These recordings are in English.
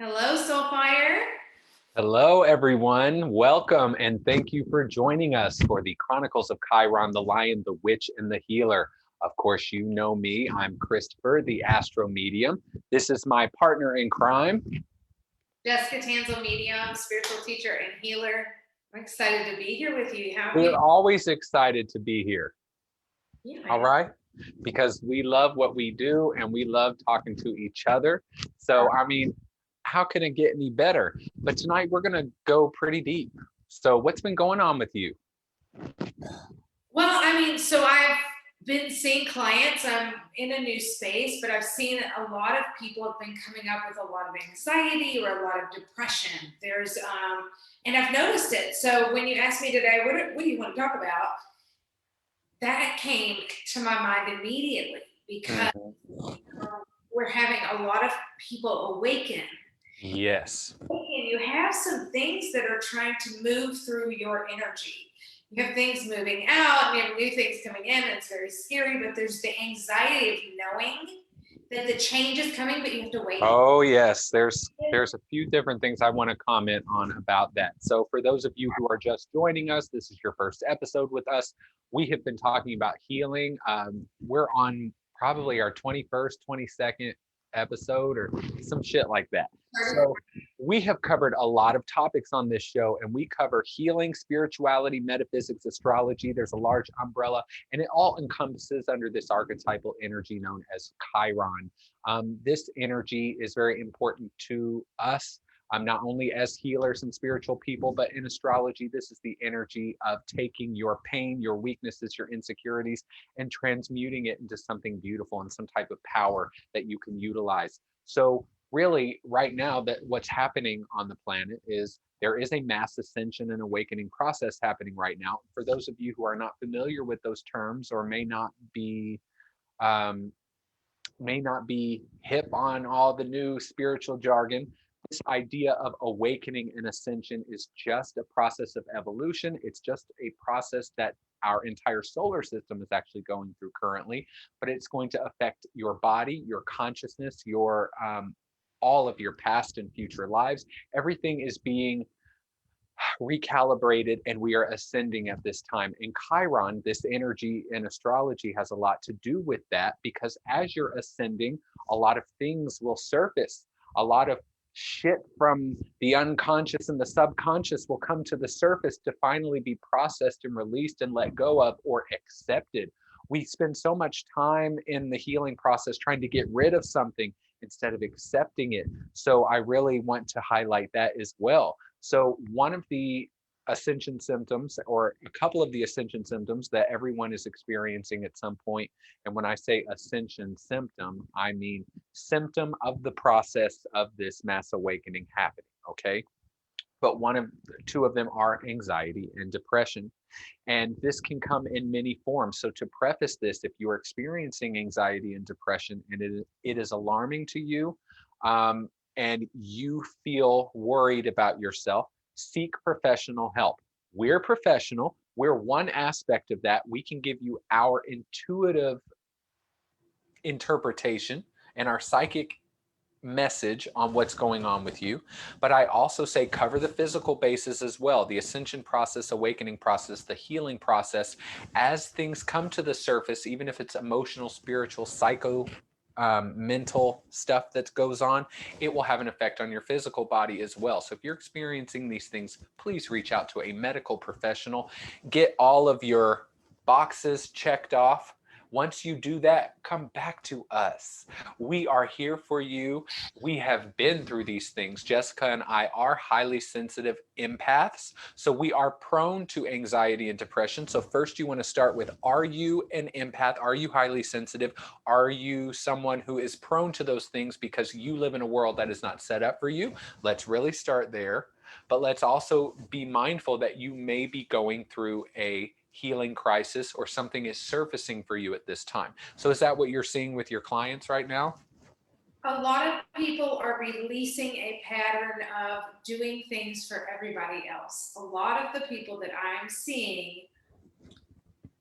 Hello, Soulfire. Hello, everyone. Welcome and thank you for joining us for the Chronicles of Chiron, the Lion, the Witch, and the Healer. Of course, you know me. I'm Chrystopher, the AstroMedium. This is my partner in crime. Jessica Tanzel, medium, spiritual teacher, and healer. I'm excited to be here with you. How are We're you? always excited to be here. Yeah, All right? Because we love what we do and we love talking to each other. So, how can it get any better? But tonight we're going to go pretty deep. So, what's been going on with you? Well, so I've been seeing clients. I'm in a new space, but I've seen a lot of people have been coming up with a lot of anxiety or a lot of depression. And I've noticed it. So when you asked me today, what do you want to talk about? That came to my mind immediately because we're having a lot of people awaken. Yes. And you have some things that are trying to move through your energy. You have things moving out, and you have new things coming in, and it's very scary, but there's the anxiety of knowing that the change is coming, but you have to wait. Oh, yes. There's a few different things I want to comment on about that. So for those of you who are just joining us, this is your first episode with us. We have been talking about healing. We're on probably our 21st, 22nd episode or some shit like that. So we have covered a lot of topics on this show, and we cover healing, spirituality, metaphysics, astrology. There's a large umbrella, and it all encompasses under this archetypal energy known as Chiron. This energy is very important to us, not only as healers and spiritual people, but in astrology, this is the energy of taking your pain, your weaknesses, your insecurities, and transmuting it into something beautiful and some type of power that you can utilize. So really, right now, that what's happening on the planet is there is a mass ascension and awakening process happening right now. For those of you who are not familiar with those terms or um, may not be hip on all the new spiritual jargon, this idea of awakening and ascension is just a process of evolution. It's just a process that our entire solar system is actually going through currently, but it's going to affect your body, your consciousness, your all of your past and future lives. Everything is being recalibrated and we are ascending at this time. And Chiron, this energy in astrology, has a lot to do with that because as you're ascending, a lot of things will surface. A lot of shit from the unconscious and the subconscious will come to the surface to finally be processed and released and let go of or accepted. We spend so much time in the healing process trying to get rid of something instead of accepting it. So I really want to highlight that as well. So one of the ascension symptoms, or a couple of the ascension symptoms that everyone is experiencing at some point, and when I say ascension symptom, I mean symptom of the process of this mass awakening happening, okay? But two of them are anxiety and depression. And this can come in many forms. So to preface this, if you are experiencing anxiety and depression and it is alarming to you, and you feel worried about yourself, seek professional help. We're professional. We're one aspect of that. We can give you our intuitive interpretation and our psychic message on what's going on with you. But I also say cover the physical bases as well, the ascension process, awakening process, the healing process. As things come to the surface, even if it's emotional, spiritual, mental stuff that goes on, it will have an effect on your physical body as well. So if you're experiencing these things, please reach out to a medical professional. Get all of your boxes checked off. Once you do that, come back to us. We are here for you. We have been through these things. Jessica and I are highly sensitive empaths, so we are prone to anxiety and depression. So first you want to start with, are you an empath? Are you highly sensitive? Are you someone who is prone to those things because you live in a world that is not set up for you? Let's really start there. But let's also be mindful that you may be going through a healing crisis or something is surfacing for you at this time. So is that what you're seeing with your clients right now? A lot of people are releasing a pattern of doing things for everybody else. A lot of the people that I'm seeing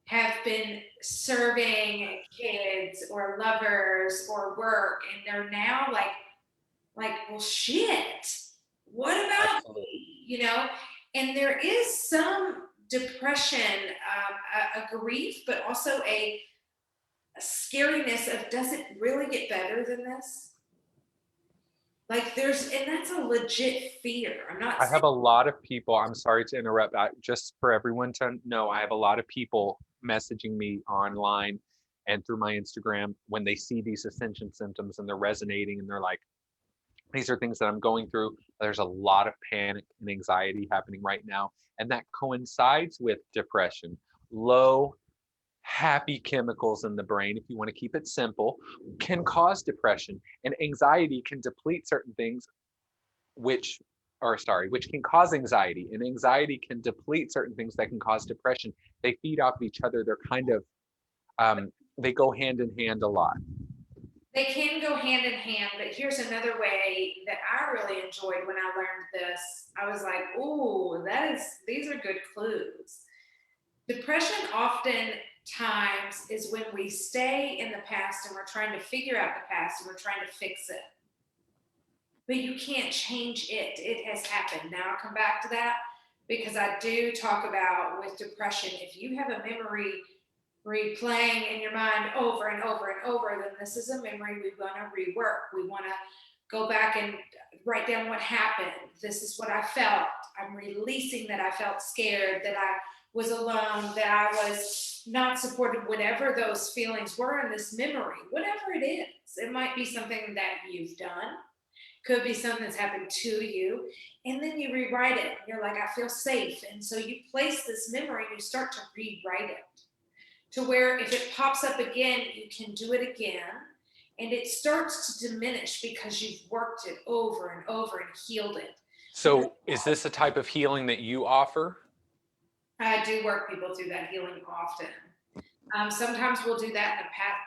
have been serving kids or lovers or work, and they're now like like, well, shit, what about Absolutely. me? And there is some depression, a grief, but also a scariness of, does it really get better than this? Like, and that's a legit fear. I'm not I saying. have a lot of people, I'm sorry to interrupt, just for everyone to know, I have a lot of people messaging me online and through my Instagram when they see these ascension symptoms and they're resonating and they're like, these are things that I'm going through. There's a lot of panic and anxiety happening right now. And that coincides with depression. Low, happy chemicals in the brain, if you want to keep it simple, can cause depression. And anxiety can deplete certain things, which which can cause anxiety, and anxiety can deplete certain things that can cause depression. They feed off each other. They're kind of they go hand in hand a lot. They can go hand in hand, but here's another way that I really enjoyed when I learned this. I was like, "Ooh, these are good clues." Depression oftentimes is when we stay in the past and we're trying to figure out the past and we're trying to fix it. But you can't change it. It has happened. Now I'll come back to that because I do talk about with depression, if you have a memory replaying in your mind over and over and over, then this is a memory we want to rework. We want to go back and write down what happened. This is what I felt. I'm releasing that I felt scared, that I was alone, that I was not supported, whatever those feelings were in this memory, whatever it is. It might be something that you've done, could be something that's happened to you, and then you rewrite it. You're like, I feel safe. And so you place this memory and you start to rewrite it to where if it pops up again, you can do it again. And it starts to diminish because you've worked it over and over and healed it. So is this a type of healing that you offer? I do work people through that healing often. Sometimes we'll do that in a past,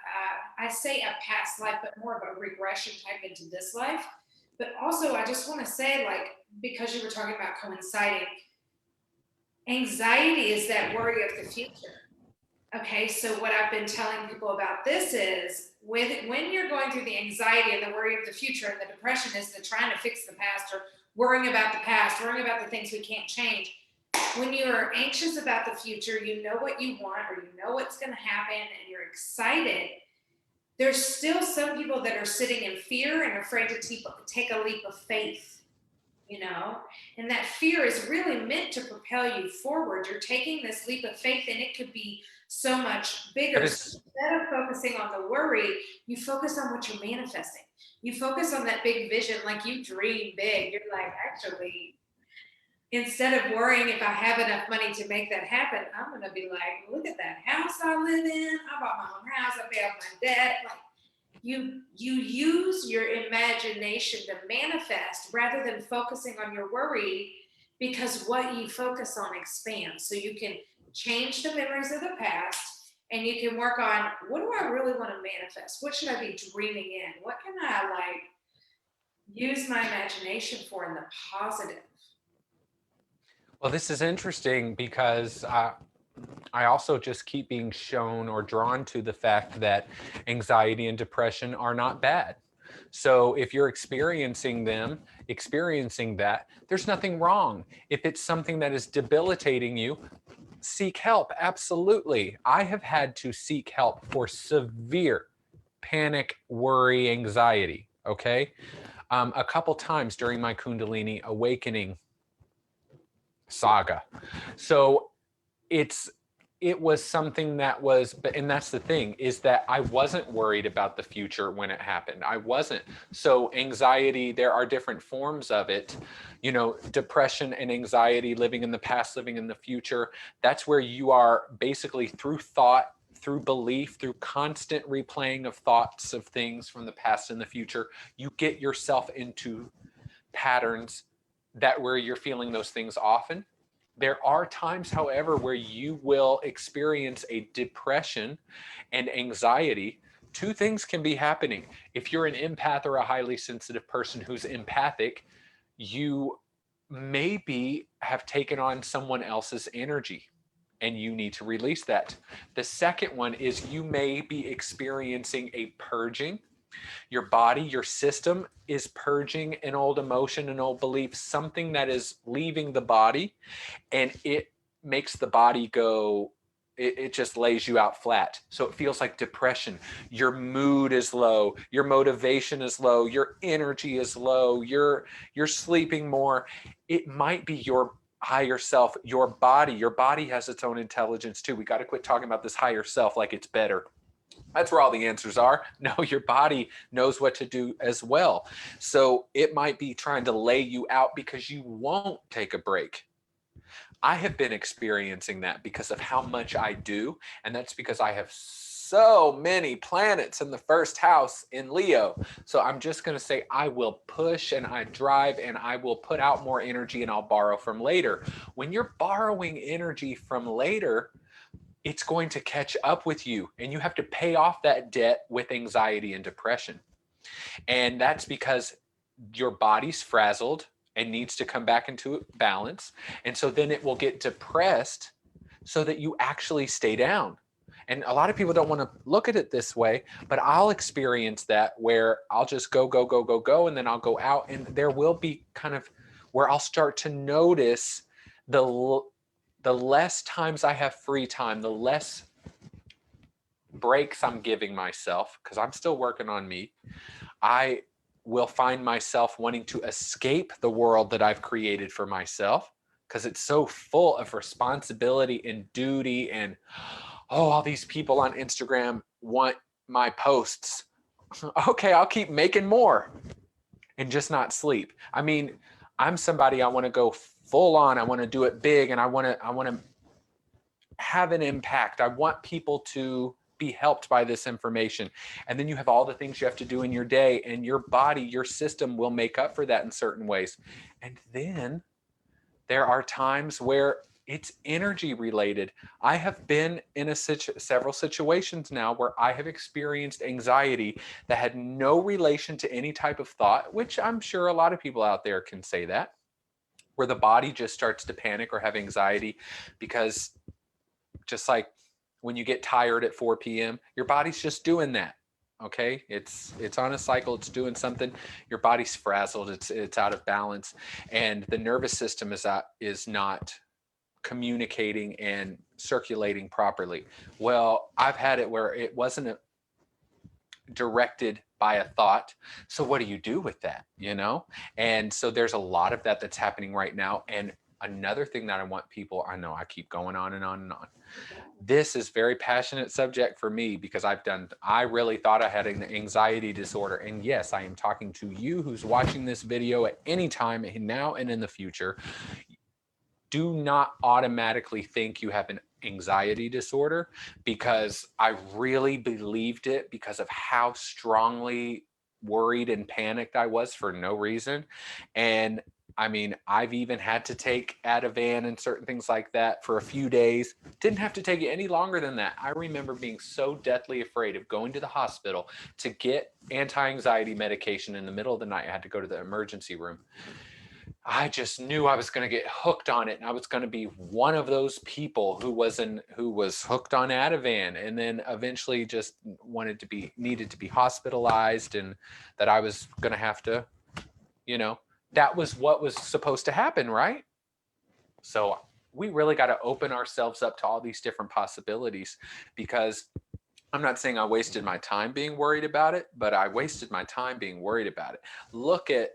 I say a past life, but more of a regression type into this life. But also, I just want to say, like, because you were talking about coinciding, anxiety is that worry of the future. Okay, so what I've been telling people about this is when you're going through the anxiety and the worry of the future and the depression is the trying to fix the past or worrying about the past, worrying about the things we can't change. When you're anxious about the future, you know what you want or you know what's going to happen and you're excited. There's still some people that are sitting in fear and afraid to take a leap of faith, and that fear is really meant to propel you forward. You're taking this leap of faith and it could be so much That bigger. So is, instead of focusing on the worry, you focus on what you're manifesting. You focus on that big vision, like you dream big. You're like, actually, instead of worrying if I have enough money to make that happen, I'm going to be like, look at that house I live in. I bought my own house. I pay off my debt. Like, you use your imagination to manifest rather than focusing on your worry, because what you focus on expands. So you can change the memories of the past and you can work on, what do I really want to manifest? What should I be dreaming in? What can I like use my imagination for in the positive? well, this is interesting because I also just keep being shown or drawn to the fact that anxiety and depression are not bad. So if you're experiencing that, there's nothing wrong. If it's something that is debilitating you, seek help. Absolutely. I have had to seek help for severe panic, worry, anxiety. Okay. A couple times during my Kundalini awakening saga. So it was something that was, and that's the thing, is that I wasn't worried about the future when it happened. I wasn't. So anxiety, there are different forms of it, depression and anxiety, living in the past, living in the future. That's where you are basically through thought, through belief, through constant replaying of thoughts of things from the past and the future, you get yourself into patterns that where you're feeling those things often. There are times, however, where you will experience a depression and anxiety. Two things can be happening. If you're an empath or a highly sensitive person who's empathic, you maybe have taken on someone else's energy and you need to release that. The second one is you may be experiencing a purging Your body, your system is purging an old emotion, an old belief, something that is leaving the body, and it makes the body go, it just lays you out flat. So it feels like depression. Your mood is low, your motivation is low, your energy is low, you're sleeping more. It might be your higher self, your body. Your body has its own intelligence too. We got to quit talking about this higher self like it's better. That's where all the answers are. No, your body knows what to do as well. So it might be trying to lay you out because you won't take a break. I have been experiencing that because of how much I do. And that's because I have so many planets in the first house in Leo. So I'm just going to say I will push and I drive and I will put out more energy and I'll borrow from later. When you're borrowing energy from later, it's going to catch up with you and you have to pay off that debt with anxiety and depression. And that's because your body's frazzled and needs to come back into balance. And so then it will get depressed so that you actually stay down. And a lot of people don't want to look at it this way, but I'll experience that where I'll just go, go, go, go, go, and then I'll go out. And there will be kind of where I'll start to notice the less times I have free time, the less breaks I'm giving myself, because I'm still working on me, I will find myself wanting to escape the world that I've created for myself because it's so full of responsibility and duty and, oh, all these people on Instagram want my posts. Okay, I'll keep making more and just not sleep. I mean, I'm somebody, I want to go full on. I want to do it big and I want to have an impact. I want people to be helped by this information. And then you have all the things you have to do in your day, and your body, your system will make up for that in certain ways. And then there are times where it's energy related. I have been in several situations now where I have experienced anxiety that had no relation to any type of thought, which I'm sure a lot of people out there can say that, where the body just starts to panic or have anxiety because just like when you get tired at 4 p.m., your body's just doing that. Okay, it's on a cycle, it's doing something. Your body's frazzled, it's out of balance, and the nervous system is not communicating and circulating properly. Well, I've had it where it wasn't directed by a thought. So what do you do with that, you know? And so there's a lot of that that's happening right now. And another thing that I want people, I know I keep going on and on and on. This is very passionate subject for me because I really thought I had an anxiety disorder. And yes, I am talking to you who's watching this video at any time now and in the future. Do not automatically think you have an anxiety disorder, because I really believed it because of how strongly worried and panicked I was for no reason. And I mean, I've even had to take Ativan and certain things like that for a few days. Didn't have to take it any longer than that. I remember being so deathly afraid of going to the hospital to get anti-anxiety medication in the middle of the night. I had to go to the emergency room. I just knew I was going to get hooked on it, and I was going to be one of those people who was hooked on Ativan, and then eventually just needed to be hospitalized, and that I was going to have to, that was what was supposed to happen, right? So we really got to open ourselves up to all these different possibilities, because I'm not saying I wasted my time being worried about it, but I wasted my time being worried about it. Look at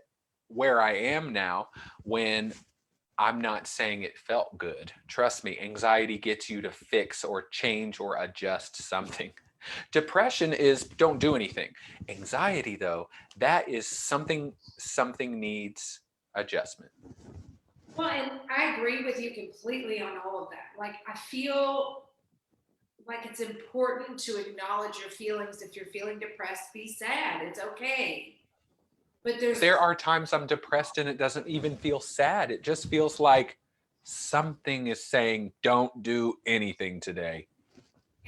where I am now when I'm not saying it felt good. Trust me, anxiety gets you to fix or change or adjust something. Depression is don't do anything. Anxiety, though, that is something needs adjustment. Well, and I agree with you completely on all of that. Like, I feel like it's important to acknowledge your feelings. If you're feeling depressed, be sad. It's okay. But there are times I'm depressed and it doesn't even feel sad. It just feels like something is saying, don't do anything today.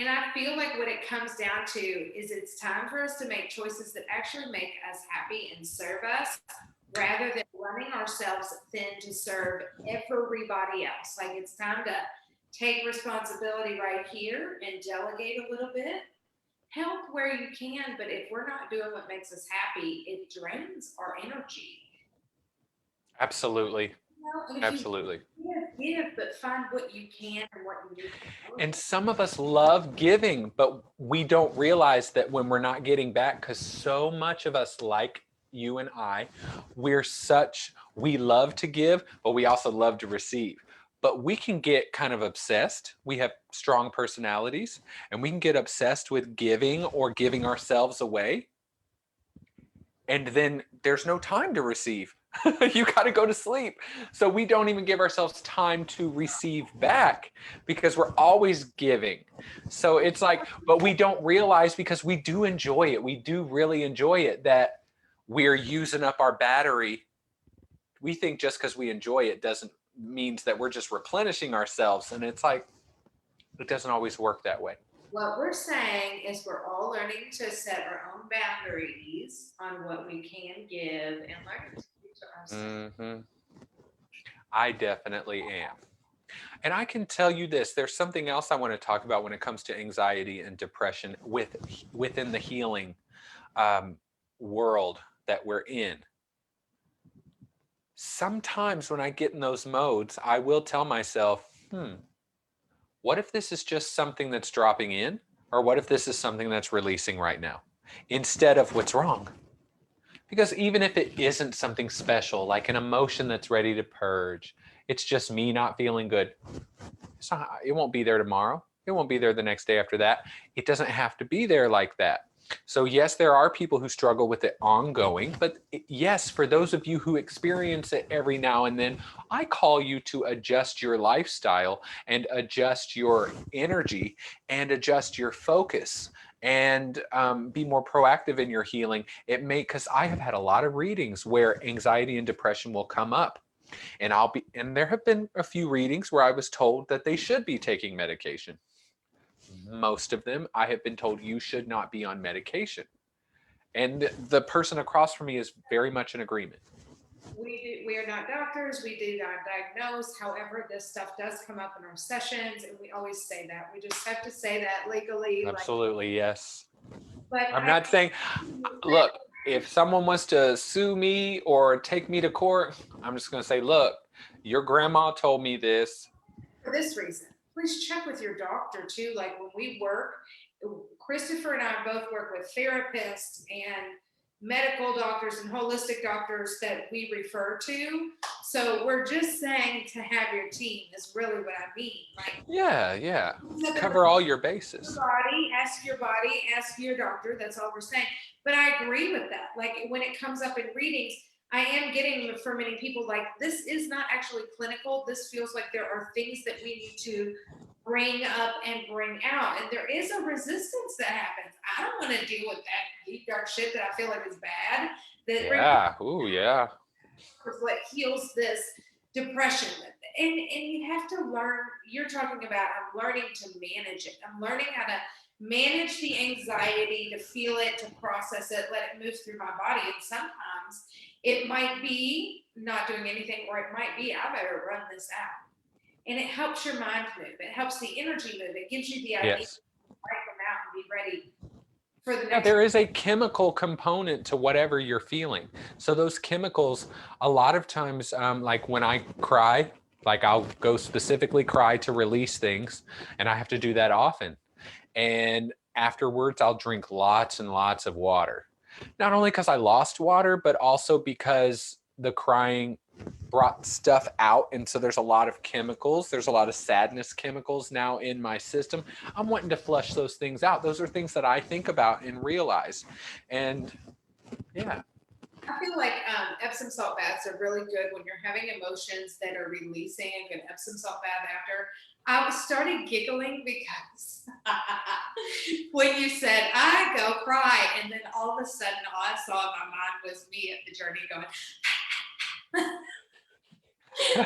And I feel like what it comes down to is it's time for us to make choices that actually make us happy and serve us, rather than running ourselves thin to serve everybody else. Like, it's time to take responsibility right here and delegate a little bit help where you can, but if we're not doing what makes us happy, it drains our energy. Absolutely. And if you Absolutely. give, but find what you can and what you need. And some of us love giving, but we don't realize that when we're not getting back, because so much of us, like you and I, we love to give, but we also love to receive. But we can get kind of obsessed. We have strong personalities, and we can get obsessed with giving or giving ourselves away. And then there's no time to receive. You got to go to sleep. So we don't even give ourselves time to receive back because we're always giving. So it's like, but we don't realize, because we do enjoy it. We do really enjoy it, that we're using up our battery. We think just because we enjoy it doesn't means that we're just replenishing ourselves. And it's like, it doesn't always work that way. What we're saying is we're all learning to set our own boundaries on what we can give and learning to give to ourselves. Mm-hmm. I definitely am. And I can tell you this, there's something else I want to talk about when it comes to anxiety and depression within the healing world that we're in. Sometimes when I get in those modes, I will tell myself, what if this is just something that's dropping in? Or what if this is something that's releasing right now? Instead of what's wrong. Because even if it isn't something special, like an emotion that's ready to purge, it's just me not feeling good. It won't be there tomorrow. It won't be there the next day after that. It doesn't have to be there like that. So yes, there are people who struggle with it ongoing, but yes, for those of you who experience it every now and then, I call you to adjust your lifestyle and adjust your energy and adjust your focus and be more proactive in your healing. Because I have had a lot of readings where anxiety and depression will come up. And there have been a few readings where I was told that they should be taking medication. Most of them, I have been told you should not be on medication. And the person across from me is very much in agreement. We are not doctors. We do not diagnose. However, this stuff does come up in our sessions, and we always say that. We just have to say that legally. Absolutely, yes. But I'm not saying, look, if someone wants to sue me or take me to court, I'm just going to say, look, your grandma told me this. For this reason, please check with your doctor too. Like when we work, Chrystopher and I both work with therapists and medical doctors and holistic doctors that we refer to. So we're just saying to have your team is really what I mean. Like, yeah. Cover all your bases. Ask your body, ask your doctor. That's all we're saying. But I agree with that. Like when it comes up in readings, I am getting for many people like this is not actually clinical. This feels like there are things that we need to bring up and bring out. And there is a resistance that happens. I don't want to deal with that deep dark shit that I feel like is bad. Yeah. Ooh, yeah. What heals this depression. And you have to learn, you're talking about I'm learning to manage it. I'm learning how to manage the anxiety, to feel it, to process it, let it move through my body. And sometimes it might be not doing anything, or it might be I better run this out. And it helps your mind move. It helps the energy move. It gives you the idea to write them out and be ready for the next. There is a chemical component to whatever you're feeling. So those chemicals, a lot of times, like when I cry, like I'll go specifically cry to release things, and I have to do that often. And afterwards, I'll drink lots and lots of water. Not only because I lost water, but also because the crying brought stuff out. And so there's a lot of chemicals. There's a lot of sadness chemicals now in my system. I'm wanting to flush those things out. Those are things that I think about and realize. And yeah. I feel like Epsom salt baths are really good when you're having emotions that are releasing. A good Epsom salt bath after. I started giggling because when you said, I go cry, and then all of a sudden, all I saw in my mind was me at the journey going, and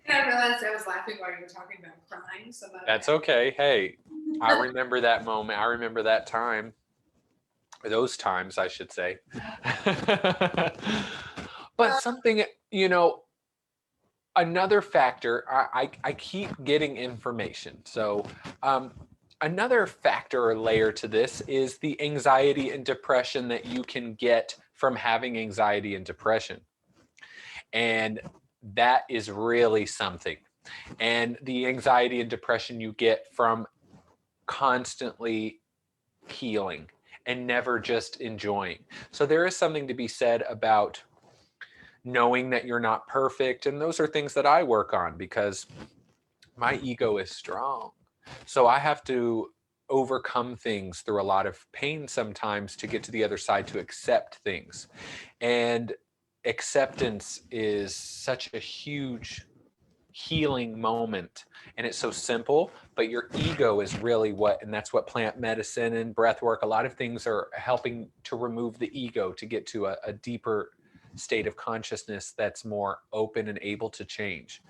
I realized I was laughing while you were talking about crying. So that's okay. Hey, I remember that moment. I remember that time. Those times, I should say. But something, another factor, I keep getting information. So another factor or layer to this is the anxiety and depression that you can get from having anxiety and depression. And that is really something. And the anxiety and depression you get from constantly healing and never just enjoying. So there is something to be said about knowing that you're not perfect. And those are things that I work on because my ego is strong. So I have to overcome things through a lot of pain sometimes to get to the other side to accept things. And acceptance is such a huge healing moment, and it's so simple, but your ego is really what, and that's what plant medicine and breath work, a lot of things are helping to remove the ego to get to a deeper state of consciousness that's more open and able to change.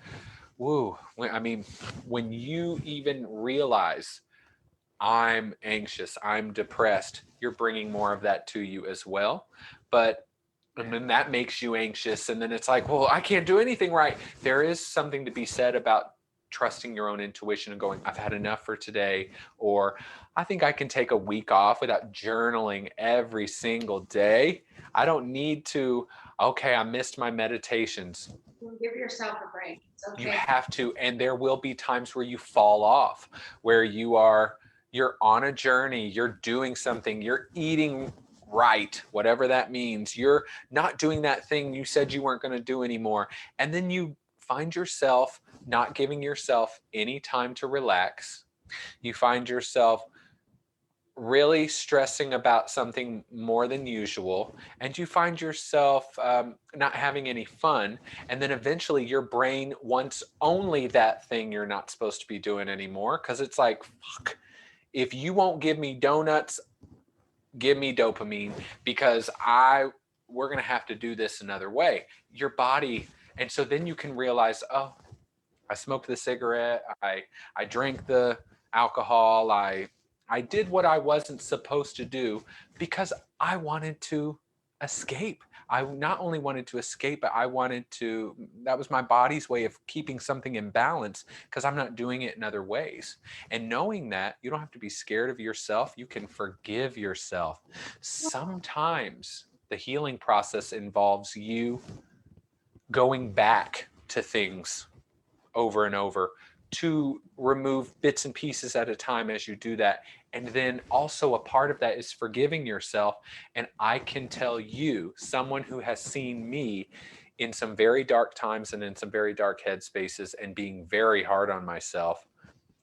Woo. I mean, when you even realize I'm anxious, I'm depressed, you're bringing more of that to you as well. And then that makes you anxious. And then it's like, well, I can't do anything right. There is something to be said about trusting your own intuition and going, I've had enough for today. Or I think I can take a week off without journaling every single day. I don't need to, okay, I missed my meditations. Give yourself a break. It's okay. You have to, and there will be times where you fall off, where you're on a journey, you're doing something, you're eating right, whatever that means. You're not doing that thing you said you weren't going to do anymore. And then you find yourself not giving yourself any time to relax. You find yourself really stressing about something more than usual, and you find yourself not having any fun. And then eventually your brain wants only that thing you're not supposed to be doing anymore, because it's like, fuck, if you won't give me donuts, give me dopamine, because we're going to have to do this another way. Your body. And so then you can realize, oh, I smoked the cigarette, I drank the alcohol, I did what I wasn't supposed to do because I wanted to escape. I not only wanted to escape, but that was my body's way of keeping something in balance because I'm not doing it in other ways. And knowing that, you don't have to be scared of yourself. You can forgive yourself. Sometimes the healing process involves you going back to things over and over to remove bits and pieces at a time as you do that. And then also a part of that is forgiving yourself. And I can tell you, someone who has seen me in some very dark times and in some very dark headspaces and being very hard on myself,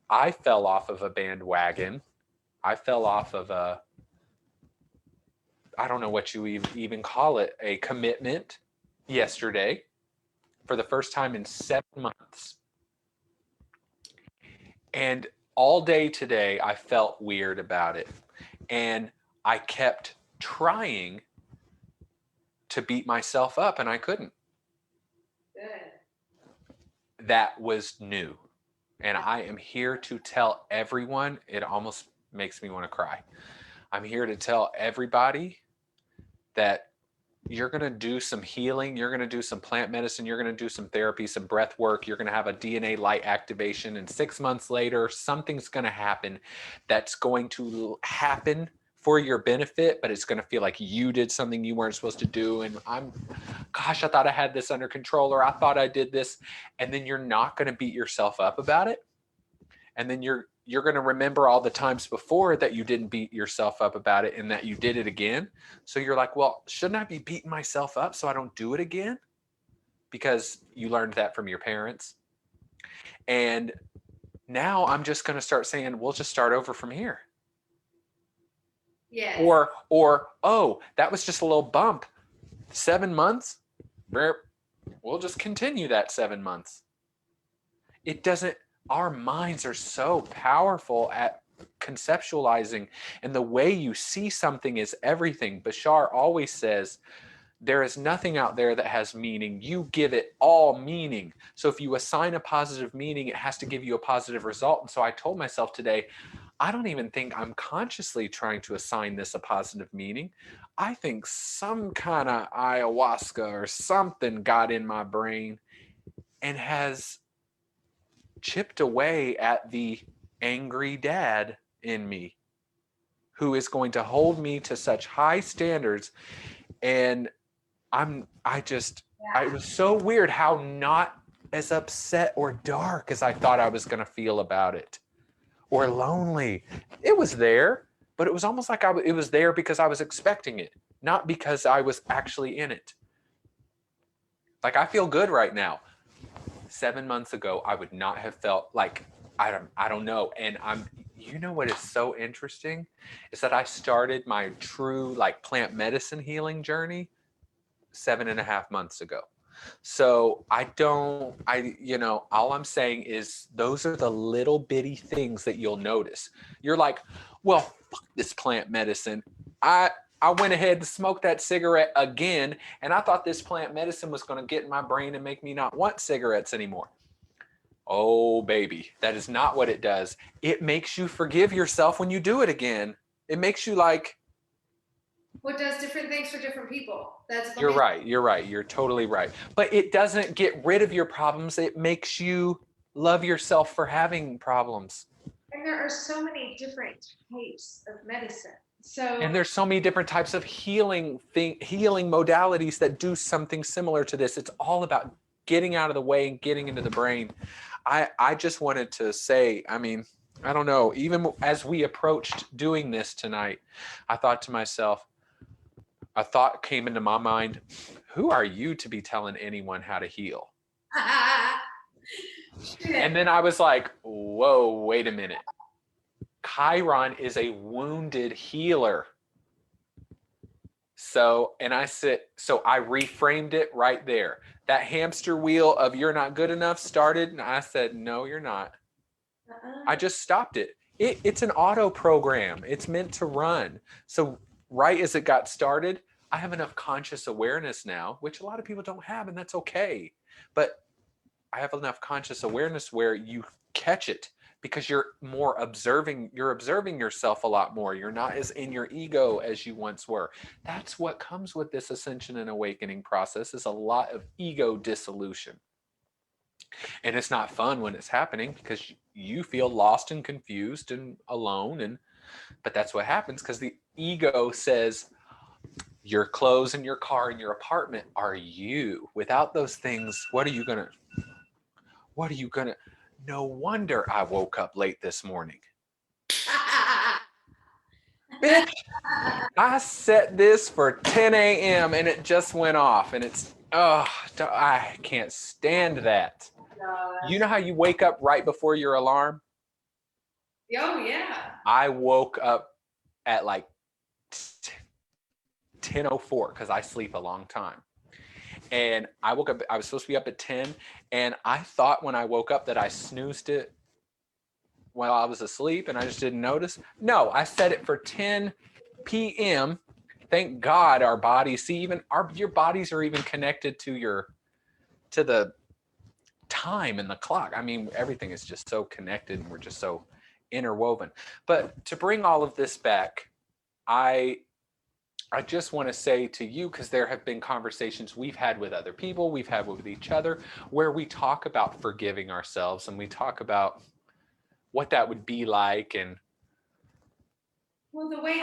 I fell off of a bandwagon. I fell off of I don't know what you even call it, a commitment yesterday for the first time in 7 months. And all day today, I felt weird about it. And I kept trying to beat myself up, and I couldn't. Good. That was new. And I am here to tell everyone, it almost makes me want to cry. I'm here to tell everybody that you're going to do some healing, you're going to do some plant medicine, you're going to do some therapy, some breath work, you're going to have a DNA light activation, and 6 months later, something's going to happen that's going to happen for your benefit, but it's going to feel like you did something you weren't supposed to do. And gosh, I thought I had this under control, or I thought I did this. And then you're not going to beat yourself up about it. And then you're going to remember all the times before that you didn't beat yourself up about it and that you did it again. So you're like, well, shouldn't I be beating myself up so I don't do it again? Because you learned that from your parents. And now I'm just going to start saying, we'll just start over from here. Yes. Or, oh, that was just a little bump. 7 months, we'll just continue that 7 months. It doesn't, our minds are so powerful at conceptualizing, and the way you see something is everything. Bashar always says, there is nothing out there that has meaning. You give it all meaning. So if you assign a positive meaning, it has to give you a positive result. And so I told myself today, I don't even think I'm consciously trying to assign this a positive meaning. I think some kind of ayahuasca or something got in my brain and has chipped away at the angry dad in me who is going to hold me to such high standards. And it was so weird how not as upset or dark as I thought I was going to feel about it, or lonely. It was there, but it was almost like it was there because I was expecting it, not because I was actually in it. Like, I feel good right now. 7 months ago, I would not have felt like, I don't know. And you know what is so interesting is that I started my true like plant medicine healing journey 7.5 months ago. So all I'm saying is those are the little bitty things that you'll notice. You're like, well, fuck this plant medicine. I went ahead and smoked that cigarette again, and I thought this plant medicine was going to get in my brain and make me not want cigarettes anymore. Oh, baby, that is not what it does. It makes you forgive yourself when you do it again. It makes you like, What does different things for different people. You're right. You're totally right. But it doesn't get rid of your problems. It makes you love yourself for having problems. And there are so many different types of medicine. And there's so many different types of healing modalities that do something similar to this. It's all about getting out of the way and getting into the brain. I just wanted to say, I mean, I don't know, even as we approached doing this tonight, I thought to myself, a thought came into my mind, who are you to be telling anyone how to heal? And then I was like, whoa, wait a minute. Chiron is a wounded healer. So I reframed it right there. That hamster wheel of you're not good enough started, and I said, no, you're not. I just stopped it. It's an auto program. It's meant to run. So right as it got started, I have enough conscious awareness now, which a lot of people don't have, and that's okay. But I have enough conscious awareness where you catch it because you're observing yourself a lot more. You're not as in your ego as you once were. That's what comes with this ascension and awakening process, is a lot of ego dissolution. And it's not fun when it's happening because you feel lost and confused and alone. But that's what happens because the ego says your clothes and your car and your apartment are you. Without those things, what are you gonna? No wonder I woke up late this morning. Bitch, I set this for 10 a.m. and it just went off, and I can't stand that. You know how you wake up right before your alarm? Oh, yeah. I woke up at like 10:04 because I sleep a long time. And I woke up, I was supposed to be up at 10, and I thought when I woke up that I snoozed it while I was asleep and I just didn't notice. No, I set it for 10 p.m. Thank God our bodies, your bodies are even connected to the time and the clock. I mean, everything is just so connected and we're just so interwoven. But to bring all of this back, I just want to say to you, because there have been conversations we've had with other people, we've had with each other, where we talk about forgiving ourselves and we talk about what that would be like. And well, the way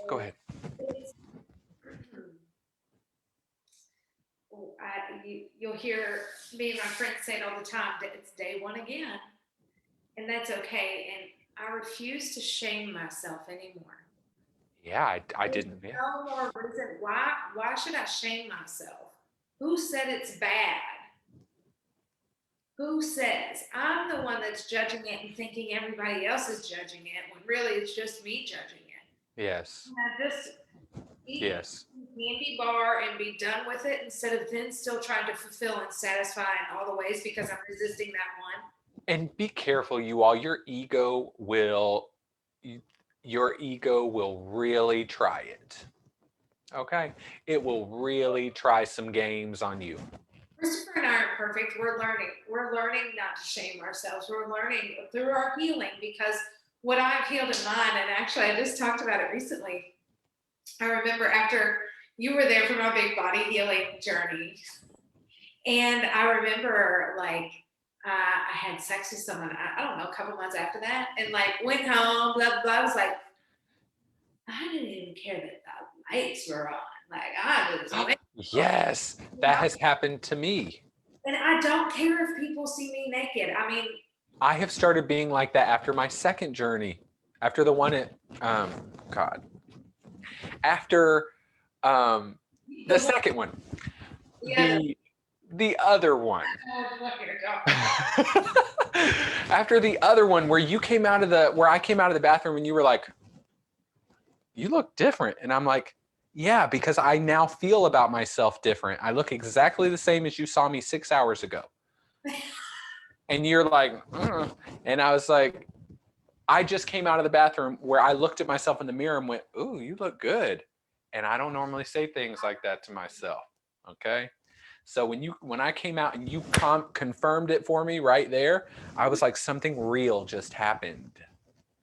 go ahead. You'll hear me and my friends say it all the time, that it's day one again. And that's okay. And I refuse to shame myself anymore. Yeah, I didn't. There's no more reason. Why should I shame myself? Who said it's bad? Who says? I'm the one that's judging it and thinking everybody else is judging it, when really it's just me judging it. Yes. And I just eat Yes. a candy bar and be done with it, instead of then still trying to fulfill and satisfy in all the ways because I'm resisting that one. And be careful, you all. Your ego will really try it. Okay? It will really try some games on you. Chrystopher and I aren't perfect. We're learning. We're learning not to shame ourselves. We're learning through our healing, because what I've healed in mine, and actually I just talked about it recently. I remember after you were there for my big body healing journey, and I remember like I had sex with someone, I don't know, a couple months after that, and like went home, blah, blah, blah. I was like, I didn't even care that the lights were on. Like I just went, Yes, you that know, has happened to me. and I don't care if people see me naked. I mean, I have started being like that after my second journey, after the one at, God, after the the one, second one, the other, the other one. oh, look here, go. After the other one where you came out of the, where I came out of the bathroom and you were like, you look different. And I'm like, yeah, because I now feel about myself different. I look exactly the same as you saw me 6 hours ago. And you're like, and I was like, I just came out of the bathroom where I looked at myself in the mirror and went, ooh, you look good. And I don't normally say things like that to myself. Okay. So when I came out and you confirmed it for me right there, I was like, something real just happened.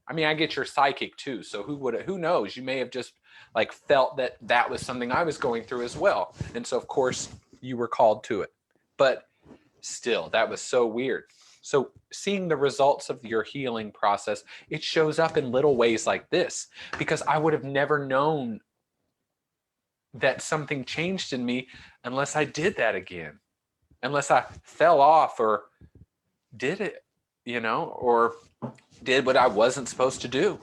I mean, I get you're psychic too. So who knows? You may have just like felt that that was something I was going through as well. And so of course you were called to it, but still that was so weird. So seeing the results of your healing process, it shows up in little ways like this, because I would have never known that something changed in me unless I did that again, unless I fell off or did it, or did what I wasn't supposed to do.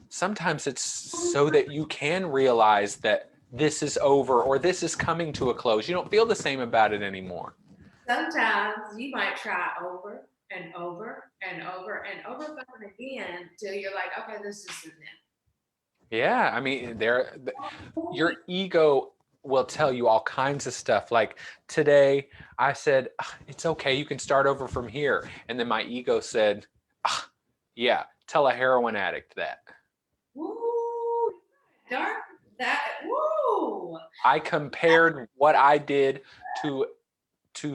Sometimes it's so that you can realize that this is over or this is coming to a close. You don't feel the same about it anymore. Sometimes you might try over and over and over and over fucking again till you're like, okay, this isn't it. Yeah, I mean, your ego will tell you all kinds of stuff. Like today, I said, it's okay, you can start over from here. And then my ego said, yeah, tell a heroin addict that. Woo, dark that. Woo. I compared what I did to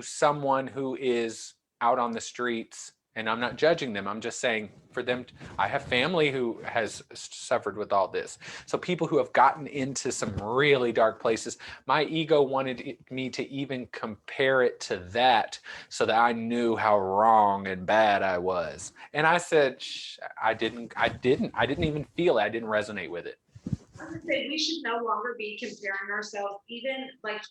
someone who is out on the streets, and I'm not judging them. I'm just saying for them, I have family who has suffered with all this. So people who have gotten into some really dark places, my ego wanted me to even compare it to that so that I knew how wrong and bad I was. And I said, I didn't even feel it. I didn't resonate with it. I would say we should no longer be comparing ourselves, even like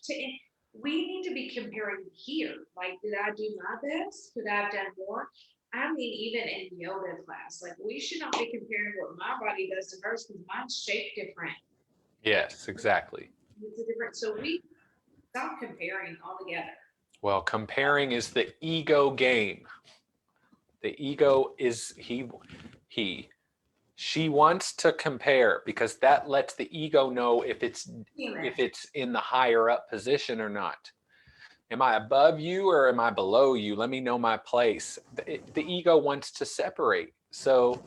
we need to be comparing here. Like, did I do my best? Could I have done more? I mean, even in yoga class, like we should not be comparing what my body does to hers because mine's shaped different. Yes, exactly. It's a different, so we stop comparing altogether. Well, comparing is the ego game. The ego is she wants to compare because that lets the ego know if it's in the higher up position or not. Am I above you or am I below you? Let me know my place. The ego wants to separate. So,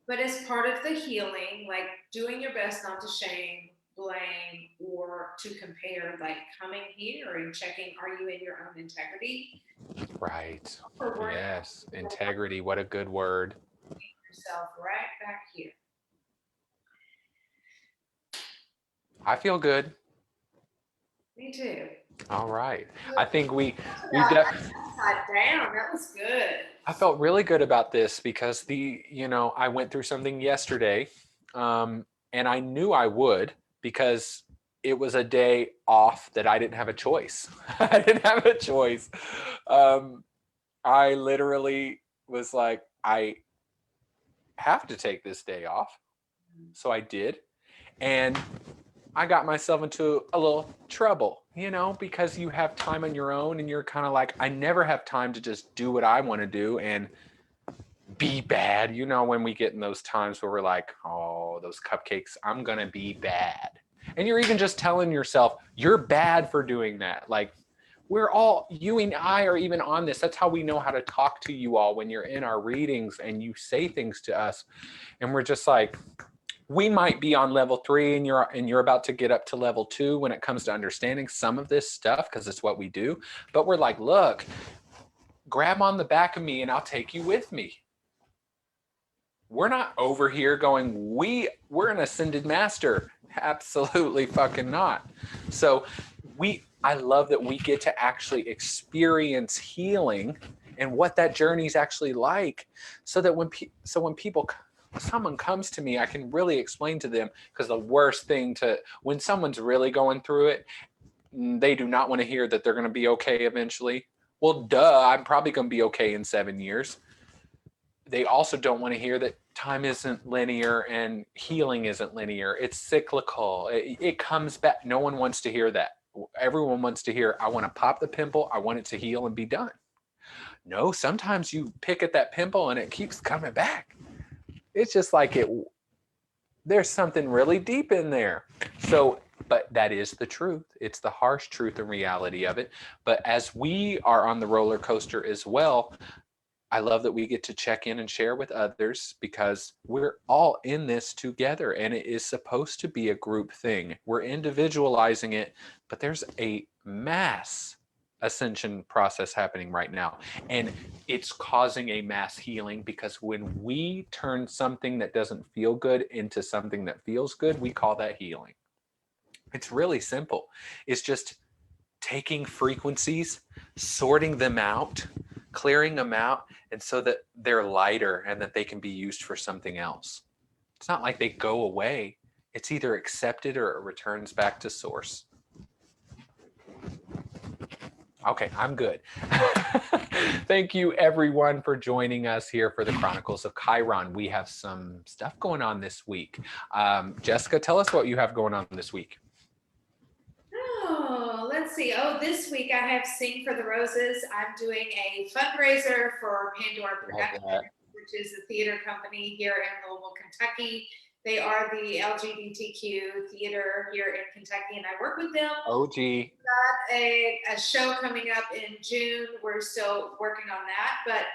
but as part of the healing, like doing your best not to shame, blame, or to compare, like coming here and checking, are you in your own integrity? Right. Yes. Integrity. What a good word. Yourself right back here. I feel good. Me too. All right. I think we definitely down. That was good. I felt really good about this because I went through something yesterday, and I knew I would because it was a day off that I didn't have a choice. I didn't have a choice. I literally was like, I have to take this day off. So I did. And I got myself into a little trouble, because you have time on your own and you're kind of like, I never have time to just do what I want to do and be bad. When we get in those times where we're like, oh, those cupcakes, I'm going to be bad. And you're even just telling yourself, you're bad for doing that. Like, we're all, you and I are even on this. That's how we know how to talk to you all when you're in our readings and you say things to us. And we're just like, we might be on level 3 and you're about to get up to level 2 when it comes to understanding some of this stuff because it's what we do. But we're like, look, grab on the back of me and I'll take you with me. We're not over here going, we're an ascended master. Absolutely fucking not. So I love that we get to actually experience healing and what that journey is actually like, so that when someone comes to me, I can really explain to them. Because the worst thing when someone's really going through it, they do not want to hear that they're going to be okay eventually. Well, duh, I'm probably going to be okay in 7 years. They also don't want to hear that time isn't linear and healing isn't linear. It's cyclical. It comes back. No one wants to hear that. Everyone wants to hear, I want to pop the pimple. I want it to heal and be done. No, sometimes you pick at that pimple and it keeps coming back. It's just like there's something really deep in there. So, but that is the truth. It's the harsh truth and reality of it. But as we are on the roller coaster as well, I love that we get to check in and share with others, because we're all in this together, and it is supposed to be a group thing. We're individualizing it, but there's a mass ascension process happening right now, and it's causing a mass healing, because when we turn something that doesn't feel good into something that feels good, we call that healing. It's really simple. It's just taking frequencies, sorting them out, clearing them out, and so that they're lighter and that they can be used for something else. It's not like they go away. It's either accepted or it returns back to source. Okay, I'm good. Thank you everyone for joining us here for the Chronicles of Chiron. We have some stuff going on this week. Jessica, tell us what you have going on this week. Oh, let's see. Oh, this week I have Sing for the Roses. I'm doing a fundraiser for Pandora Productions, which is a theater company here in Louisville, Kentucky. They are the LGBTQ theater here in Kentucky, and I work with them. OG. We've got a show coming up in June. We're still working on that, but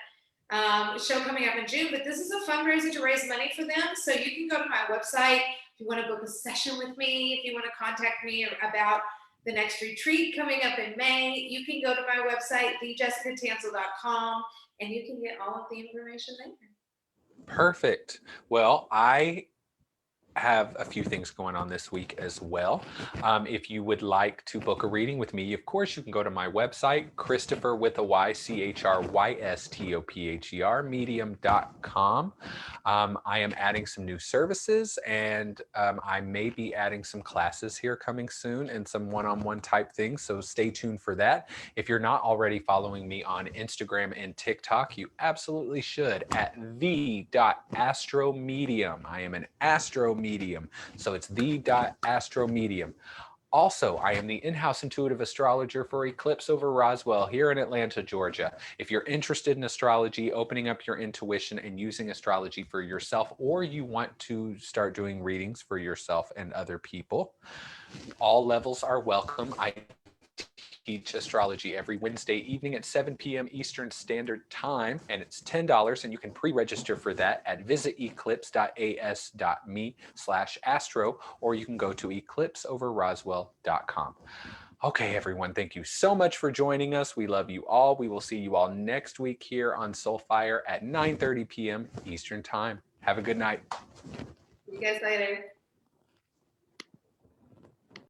a show coming up in June. But this is a fundraiser to raise money for them. So you can go to my website if you want to book a session with me, if you want to contact me about the next retreat coming up in May. You can go to my website, thejessicatansel.com, and you can get all of the information there. Perfect. Well, I have a few things going on this week as well. If you would like to book a reading with me, of course, you can go to my website, Chrystopher with a Y, CHRYSTOPHER, medium.com. I am adding some new services, and I may be adding some classes here coming soon and some one-on-one type things. So stay tuned for that. If you're not already following me on Instagram and TikTok, you absolutely should, at the.astromedium. I am an astromedium. So it's the.astromedium. Also, I am the in-house intuitive astrologer for Eclipse over Roswell here in Atlanta, Georgia. If you're interested in astrology, opening up your intuition and using astrology for yourself, or you want to start doing readings for yourself and other people, all levels are welcome. I teach astrology every Wednesday evening at 7 p.m. Eastern Standard Time, and it's $10, and you can pre-register for that at visiteclipse.as.me/astro, or you can go to eclipseoverroswell.com. Okay, everyone, thank you so much for joining us. We love you all. We will see you all next week here on Soulfire at 9:30 p.m. Eastern Time. Have a good night. See you guys later.